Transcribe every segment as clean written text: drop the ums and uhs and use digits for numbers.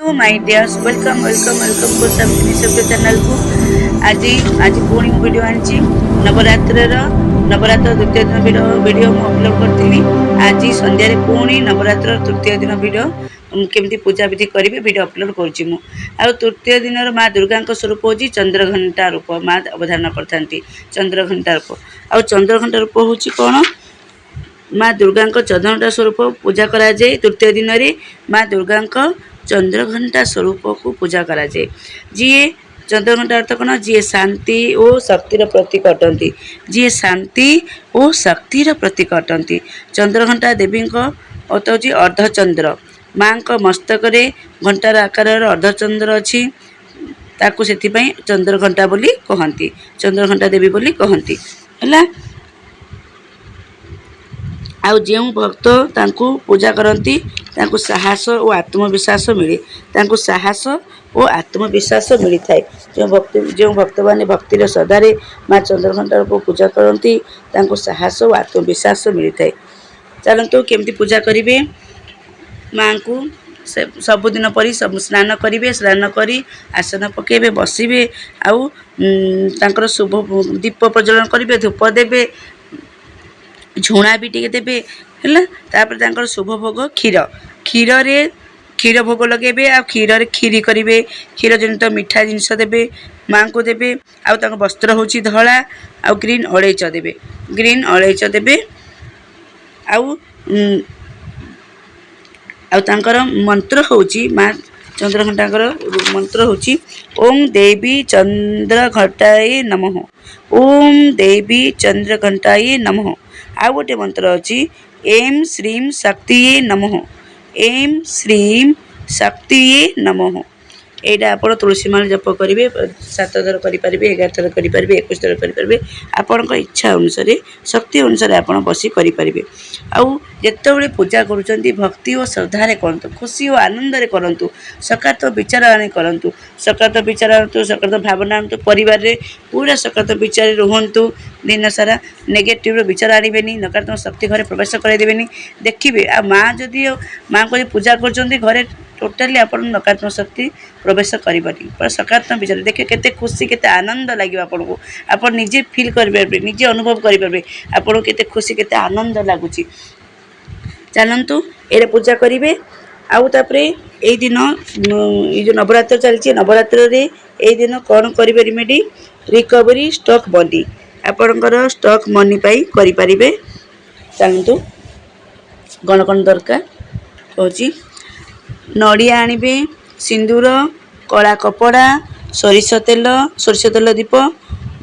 My dears welcome welcome welcome को सब channel को आज आज पुणी वीडियो आनी नवरात्र द्वितीय दिन वीडियो अपलोड करी। आज संध्या पुणी नवरात्र तृतीय दिन वीडियो केमती पूजा विधि करी वीडियो अपलोड कर। तृतीय दिन माँ दुर्गा स्वरूप हूँ चंद्रघंटा रूप। माँ अवधारण करती चंद्रघंटा रूप। आ चंद्रघंटा रूप हूँ कौन माँ दुर्गा चंद्रघंटा स्वरूप पूजा करा जाए। तृतीय दिन में माँ दुर्गा चंद्रघंटा स्वरूप को पूजा करा जाए। जी चंद्रघंटा अर्थ कौन जी शांति और शक्तिर प्रतीक अटंती। जी शांति और शक्तिर प्रतीक अटंती। चंद्रघंटा देवी अर्थ हूँ अर्धचंद्र। माँ मस्तक घंटार आकार अर्धचंद्र अच्छी ताकू से चंद्रघंटा बोली कहती। चंद्रघंटा देवी बोली कहती है। आउ जो भक्त तांकु पूजा करती तांकु साहस और आत्मविश्वास मिले। तांकु साहस और आत्मविश्वास मिली थाए। जो भक्त माने भक्तिर श्रद्धारे माँ चंद्रघंटा को पूजा करती तांकु साहस और आत्मविश्वास मिली थाए। चलतु केमती पूजा करेंगे माँ को सबुदिन परी सब स्नान करेंगे। स्नान करी आसन पकेबे बसबे। आउ तांकर शुभ दीप प्रज्वलन करेंगे धूप देवे झुणा भी टे देवे है। शुभ भोग क्षीर क्षीर भोग लगे आ क्षीर खीरी करेंगे। क्षीर जनित मिठा जिनस देवे माँ को देवे। आउ वस्त्र हूँ धला आ ग्रीन अलैच देवे। ग्रीन अलैच देवे आउ मंत्र हूँ माँ चंद्रघंटा मंत्र हूँ ओम देवी चंद्रघंटाये नमः। ओम देवी चंद्रघंटाये नमः। आ गोटे मंत्र अच्छी एम श्रीम शक्तिये नमः। एम श्रीम शक्तिये नमः। यहाँ आप तुलसी माला जप करेंगे 7 थर करें 11 थर करें 21 थर करें। आपण इच्छा अनुसार शक्ति अनुसार आप बसी करेंगे। आउ जिते पूजा करुँच भक्ति और श्रद्धारे करूँ खुशी और आनंद करूँ। सकारात्मक विचार आनी करूँ। सकारात्मक विचार आनतु सकारात्मक भावना आनतु। परिवार रे पूरा सकारात्मक विचार रुहतु। दिन सारा नेगेटिव विचार आनबे। नकारात्मक शक्ति घरे प्रवेश कराइदेवे। देखिए आ माँ जदि माँ को पूजा कर टोटाली आप नकारात्मक शक्ति प्रवेश करनी पर सकारात्मक विचार देखिए केते खुशी केते आनंद लगे। आपको आप निजे फिल करेंगे निजे अनुभव करेंगे आपको केते खुशी केते आनंद लगुच। चलतु ये पूजा करेंगे। आउ तापरे यही दिन ये जो नवरात्र चलती नवरात्र रे यही दिन कौन करेंगे रेमेडी रिकवरी स्टॉक मनी आपणकर स्टॉक मनी पाई करें। चलतु कौन कौन दरकार हूँ नड़िया आनिबे सिंदूर कला कपड़ा सरिष तेल दीप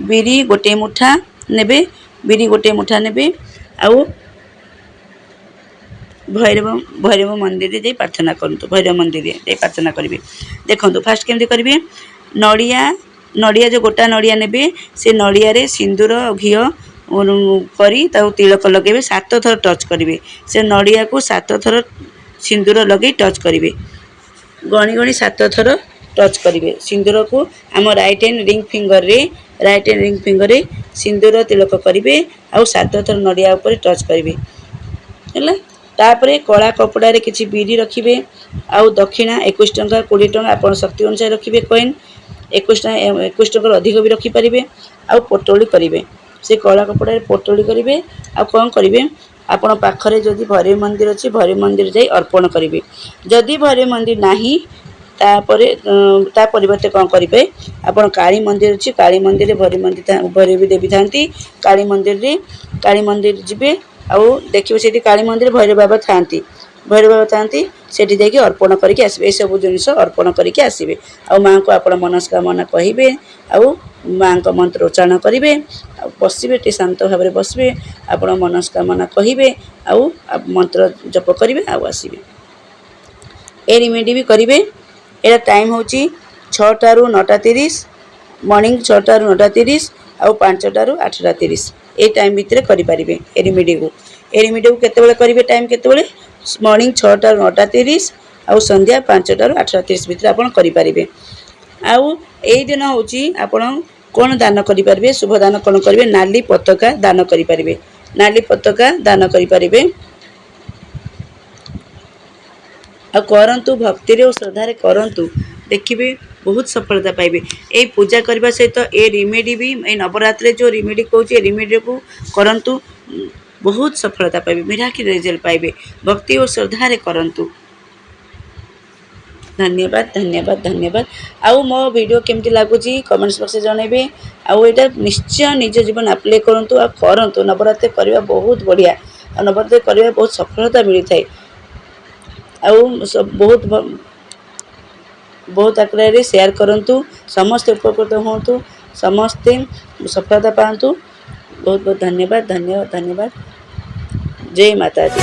बिरी गोटे मुठा नेबे। बिरी गोटे मुठा नेबे आउ भैरव मंदिर जाई प्रार्थना करतु। भैरव मंदिर जाई प्रार्थना करेंगे। देखो फास्ट केमती करेंगे नड़िया जो गोटा नड़िया नेबे से नड़िया रे सिंदूर घी करी तिलक लगे 7 थर टच करेंगे। से नड़िया को 7 थर सिंदूर लगे टच करेंगे। गणी गणी 7 थर टच करेंगे। सिंदूर को आम राइट हैंड रिंग फिंगर रे सिंदूर तिलक करेंगे आउ 7 थर नड़िया ऊपर टच करेंगे है। तापरे कला कपड़ा रे किछि बिरी रखिबे आउ दक्षिणा 21 टंका 20 टंका आपण शक्ति अनुसार रखिबे। कॉइन 21 टंका अधिक भी रखी पारिबे। आउ पोटोली करेंगे। से कला कपड़ा रे पोटोली करेंगे। आ कौन करेंगे आपण पाखरे जदि भैरव मंदिर अच्छी भैरव मंदिर जाई अर्पण करेंगे। जदि भैरव मंदिर नाही ता परिवर्ते कौन करेंगे आपण काली मंदिर अच्छी काली मंदिर भैरवी देवी था काली मंदिर जीवे आउ देखिए से काली मंदिर भैरव बाबा था सेठी जाकि अर्पण करके आसबे। सब जिनिस अर्पण करके आसबे। आ माँ को आप मनस्कामना कहे आउ माँ का मंत्र उच्चारण करेंगे। बसबे टे शांत भाव में बसबे आप मनस्कामना कहे आउ मंत्र जप करेंगे आउ आसबे। ए रेमेडी भी करेंगे। यह टाइम हूँ 6टा ରୁ 9टा 30 मॉर्निंग 6टा ରୁ 9टा 30 आउ 5टा ରୁ 8टा 30 ये टाइम भितर करेंगे। ए रेमेडी को केतेबेले करेंगे टाइम केतेबेले मॉर्निंग 6टा ରୁ 9टा 30 आउ संध्या 5टा ରୁ 8टा 30 भितर आप करेंगे। आउ यही दिन हूँ आपण कौन दान करेंगे शुभ दान कौन करेंगे नाली पताका दान करेंगे। नाली पताका दान करेंगे। ଆଉ କରନ୍ତୁ ଭକ୍ତିରେ ଓ ଶ୍ରଦ୍ଧାରେ କରନ୍ତୁ ଦେଖିବେ ବହୁତ ସଫଳତା ପାଇବେ। ଏଇ ପୂଜା କରିବା ସହିତ ଏ ରିମେଡ଼ି ବି ଏଇ ନବରାତ୍ରିରେ ଯେଉଁ ରିମେଡ଼ି କହୁଛି ଏ ରିମେଡ଼ିକୁ କରନ୍ତୁ ବହୁତ ସଫଳତା ପାଇବେ ମିରାକିଲ୍ ରେଜଲ୍ଟ ପାଇବେ ଭକ୍ତି ଓ ଶ୍ରଦ୍ଧାରେ କରନ୍ତୁ। ଧନ୍ୟବାଦ ଧନ୍ୟବାଦ ଧନ୍ୟବାଦ। ଆଉ ମୋ ଭିଡ଼ିଓ କେମିତି ଲାଗୁଛି କମେଣ୍ଟସ୍ ବକ୍ସରେ ଜଣାଇବେ। ଆଉ ଏଇଟା ନିଶ୍ଚୟ ନିଜ ଜୀବନ ଆପ୍ଲାଏ କରନ୍ତୁ ଆଉ କରନ୍ତୁ। ନବରାତ୍ରି କରିବା ବହୁତ ବଢ଼ିଆ ଆଉ ନବରାତ୍ରି କରିବା ବହୁତ ସଫଳତା ମିଳିଥାଏ ଆଉ ବହୁତ ଆକାରରେ ସେୟାର କରନ୍ତୁ ସମସ୍ତେ ଉପକୃତ ହୁଅନ୍ତୁ ସମସ୍ତେ ସଫଳତା ପାଆନ୍ତୁ। ବହୁତ ବହୁତ ଧନ୍ୟବାଦ ଧନ୍ୟବାଦ ଧନ୍ୟବାଦ। ଜୟ ମାତା दी।